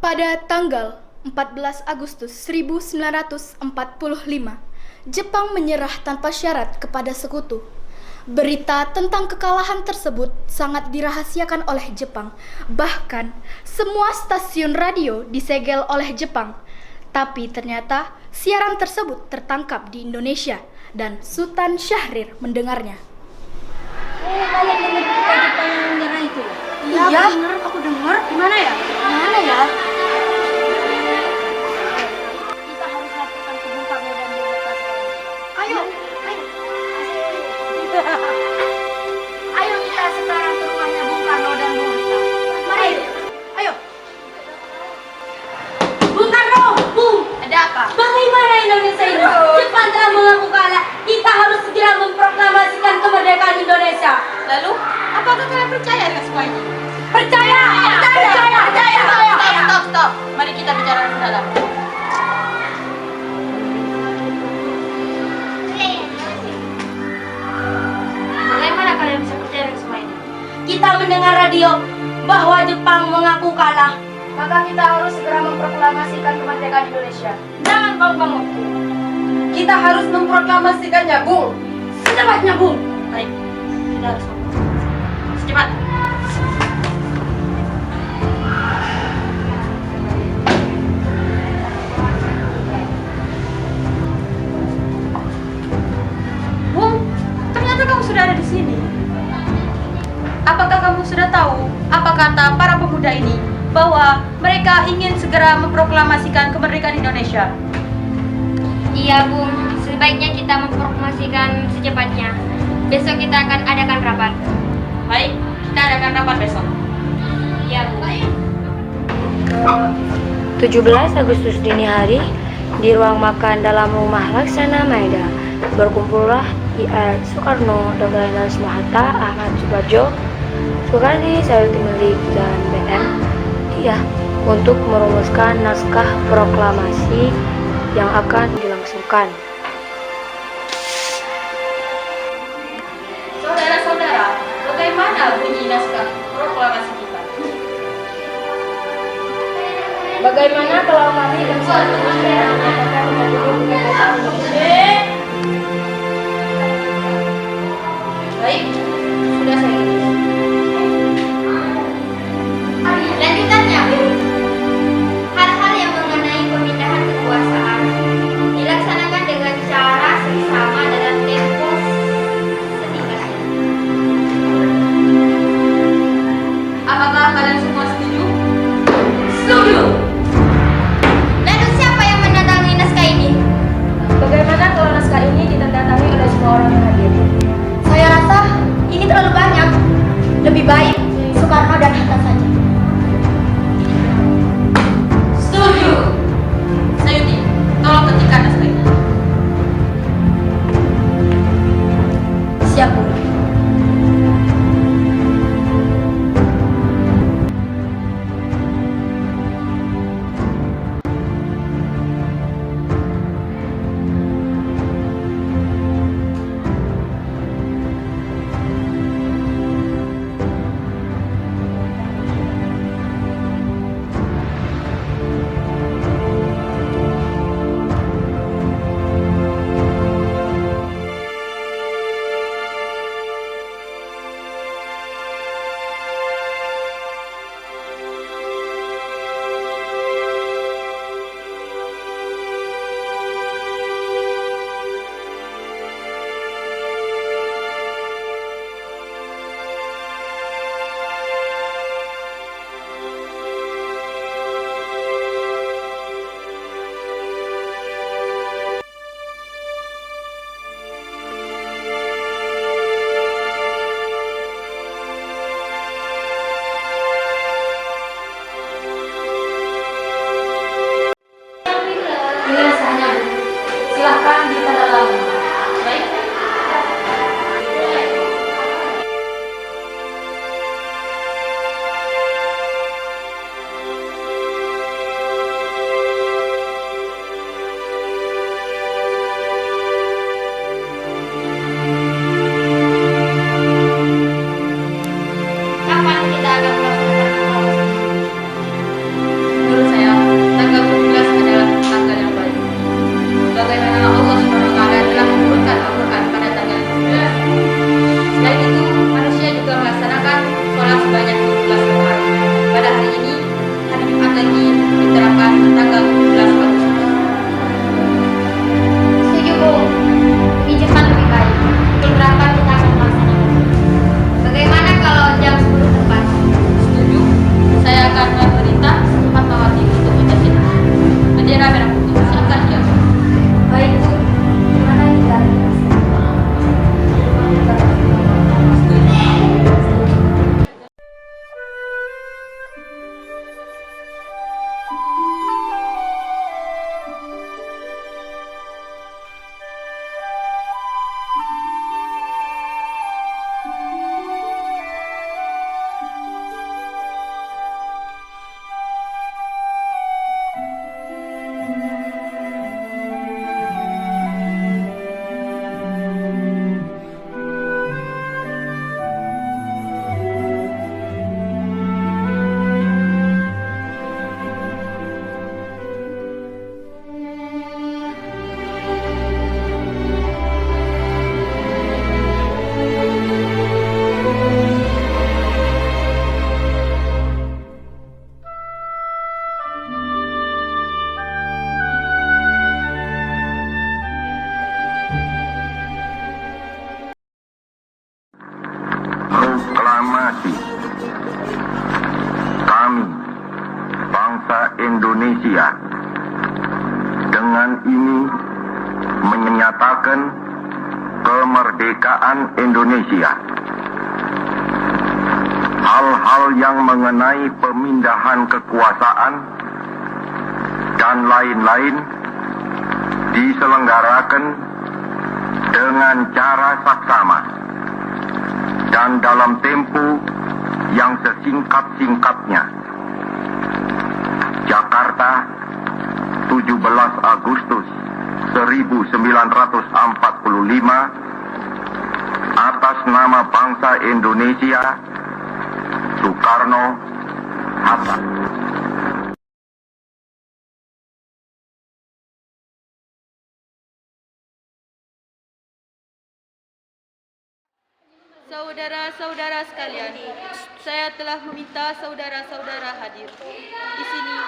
Pada tanggal 14 Agustus 1945, Jepang menyerah tanpa syarat kepada sekutu. Berita tentang kekalahan tersebut sangat dirahasiakan oleh Jepang. Bahkan, semua stasiun radio disegel oleh Jepang. Tapi ternyata siaran tersebut tertangkap di Indonesia dan Sultan Syahrir mendengarnya. Kalian dengar berita Jepang yang menyerah itu? Iya, bener, aku dengar. Gimana ya? Mana ya? Kita harus laporkan ke Bung Karno dan Bung Hatta sekarang. Ayo. Ayo kita sekarang ke rumahnya Bung Karno dan Bung Hatta. Mari. Ayo. Bung Karno, Bung. Ada apa? Bagaimana Indonesia ini? Jepang telah mengaku kalah. Kita harus segera memproklamasikan kemerdekaan Indonesia. Lalu, apakah kalian percaya dengan semua ini? Percaya. Stop. Mari kita bicara dalam. Bagaimana kalian bisa percaya dengan semua ini? Kita mendengar radio bahwa Jepang mengaku kalah. Maka kita harus segera memproklamasikan kemerdekaan Indonesia. Jangan bang-bang waktu. Kita harus memproklamasikannya, Bung. Secepatnya, Bung. Baik, kita harus memproklamasikan. Secepat. Bung, ternyata kamu sudah ada di sini. Apakah kamu sudah tahu apa kata para pemuda ini bahwa mereka ingin segera memproklamasikan kemerdekaan Indonesia? Iya, Bung. Sebaiknya kita memproklamasikan secepatnya. Besok kita akan adakan rapat. Baik, kita adakan rapat besok. Iya, Bung. 17 Agustus dini hari di ruang makan dalam rumah Laksana Maeda berkumpullah IR Soekarno, Dr. Andes Hatta, Ahmad Subarjo, Soekardi, Sayuti Melik, dan BM Dia untuk merumuskan naskah proklamasi yang akan dilangsungkan. Saudara-saudara, bagaimana bunyi naskah proklamasi kita? Bagaimana kalau kami bersama menyatakan menjadi kemerdekaan Indonesia? Baik, sudah saya tulis. Lanjutannya, Bung. Hal-hal yang mengenai pemindahan kekuasaan dilaksanakan dengan cara seksama dalam tempo sesingkatnya. Apakah kalian semua setuju? Setuju. Lalu siapa yang menandatangani naskah ini? Bagaimana kalau naskah ini ditandatangani oleh semua orang yang hadir? Saya rasa ini terlalu banyak. Lebih baik Soekarno dan Hatta saja. Setuju. Sayuti, tolong ketikkan naskah ini. Siap, Bung. Ini naskahnya, Bu. Silahkan ditandatangani. Baik. Kapan kita akan melakukan proklamasi? Menurut saya sebagaimana Allah SWT telah menurunkan Al-Quran pada tanggal 9. Selain itu, manusia juga melaksanakan sholat sebanyak 17 rakaat. Pada hari ini, hari Jumat lagi diterapkan tanggal 17 Agustus. Setuju, Bu. Di Jepang lebih baik. Pukul berapa kita akan melaksanakan? Bagaimana kalau jam 10 tepat? Setuju, saya akan memerintah Fatmawati untuk menjepit bendera merah putih. Silakan ya. Baik, Bu. Gimana kita? Proklamasi. Kami, bangsa Indonesia, dengan ini menyatakan kemerdekaan Indonesia. Hal-hal yang mengenai pemindahan kekuasaan dan lain-lain diselenggarakan dengan cara saksama dan dalam tempo yang sesingkat-singkatnya. Jakarta, 17 Agustus 1945, atas nama bangsa Indonesia, Soekarno Hatta. Saudara-saudara sekalian, saya telah meminta saudara-saudara hadir di sini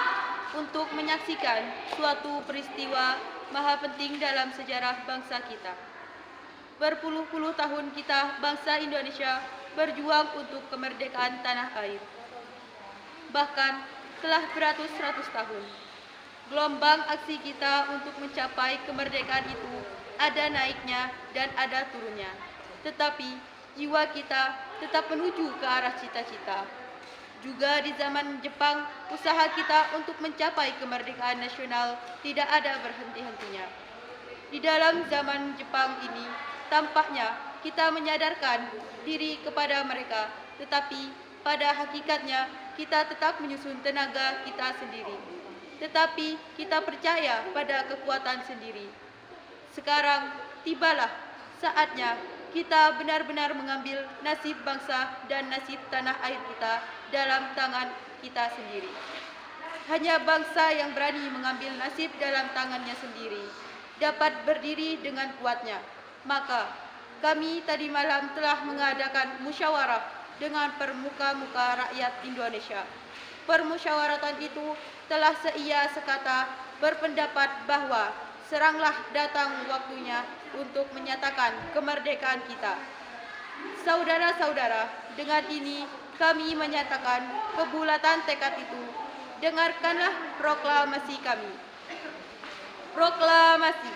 untuk menyaksikan suatu peristiwa maha penting dalam sejarah bangsa kita. Berpuluh-puluh tahun kita, bangsa Indonesia, berjuang untuk kemerdekaan tanah air. Bahkan telah beratus-ratus tahun. Gelombang aksi kita untuk mencapai kemerdekaan itu ada naiknya dan ada turunnya. Tetapi jiwa kita tetap menuju ke arah cita-cita. Juga di zaman Jepang, usaha kita untuk mencapai kemerdekaan nasional tidak ada berhenti-hentinya. Di dalam zaman Jepang ini, tampaknya kita menyadarkan diri kepada mereka, tetapi pada hakikatnya kita tetap menyusun tenaga kita sendiri. Tetapi kita percaya pada kekuatan sendiri. Sekarang tibalah saatnya kita benar-benar mengambil nasib bangsa dan nasib tanah air kita dalam tangan kita sendiri. Hanya bangsa yang berani mengambil nasib dalam tangannya sendiri dapat berdiri dengan kuatnya. Maka kami tadi malam telah mengadakan musyawarah dengan permuka-muka rakyat Indonesia. Permusyawaratan itu telah seia sekata berpendapat bahwa seranglah datang waktunya untuk menyatakan kemerdekaan kita. Saudara-saudara, dengan ini kami menyatakan kebulatan tekad itu. Dengarkanlah proklamasi kami. Proklamasi.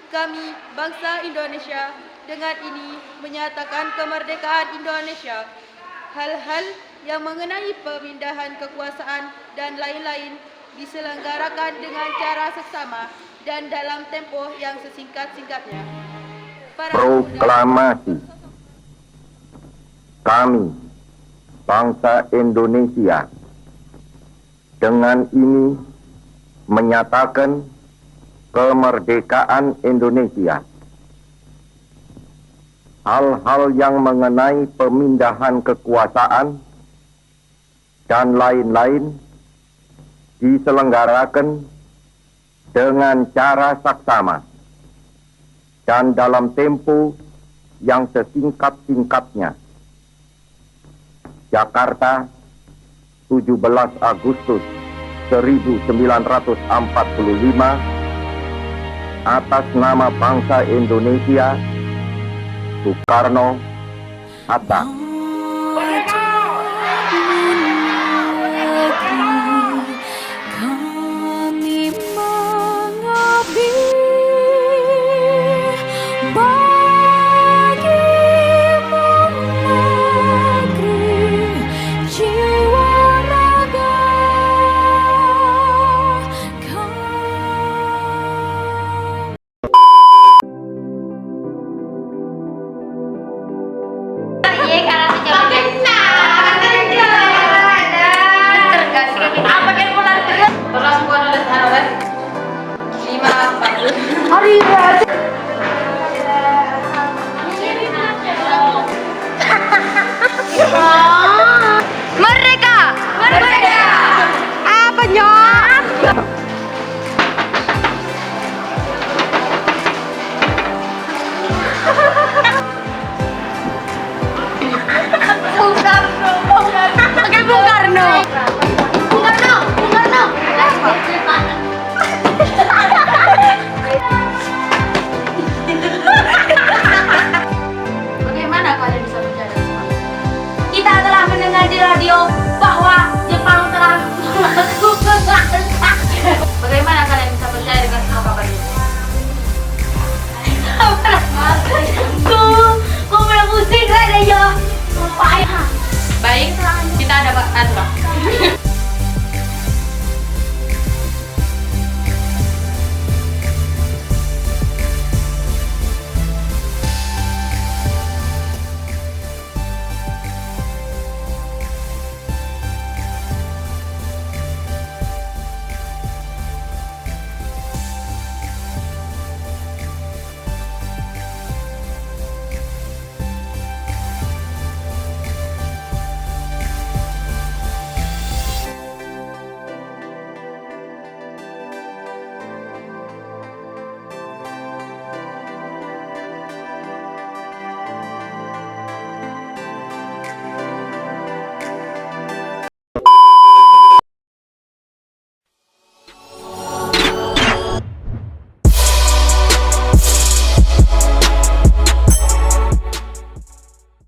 Kami, bangsa Indonesia, dengan ini menyatakan kemerdekaan Indonesia. Hal-hal yang mengenai pemindahan kekuasaan dan lain-lain diselenggarakan dengan cara seksama dan dalam tempo yang sesingkat-singkatnya. Proklamasi. Kami, bangsa Indonesia, dengan ini menyatakan kemerdekaan Indonesia. Hal-hal yang mengenai pemindahan kekuasaan dan lain-lain diselenggarakan dengan cara saksama dan dalam tempo yang sesingkat-singkatnya. Jakarta, 17 Agustus 1945, atas nama bangsa Indonesia, Soekarno Hatta. Kami mengabdi bagimu negeri, jiwa raga Iya, karena sejauh Terus bukan oleh sana 5 40. Merdeka! Merdeka! Apa nyok? Pakai Bung Karno. Bagaimana kalian bisa percaya dengan semua ini? Kita telah mendengar di radio bahwa Jepang telah masuk ke Bagaimana kalian bisa percaya dengan semua kabar ini? Kau mulai pusing kan ya? Baik, kita ada aturan.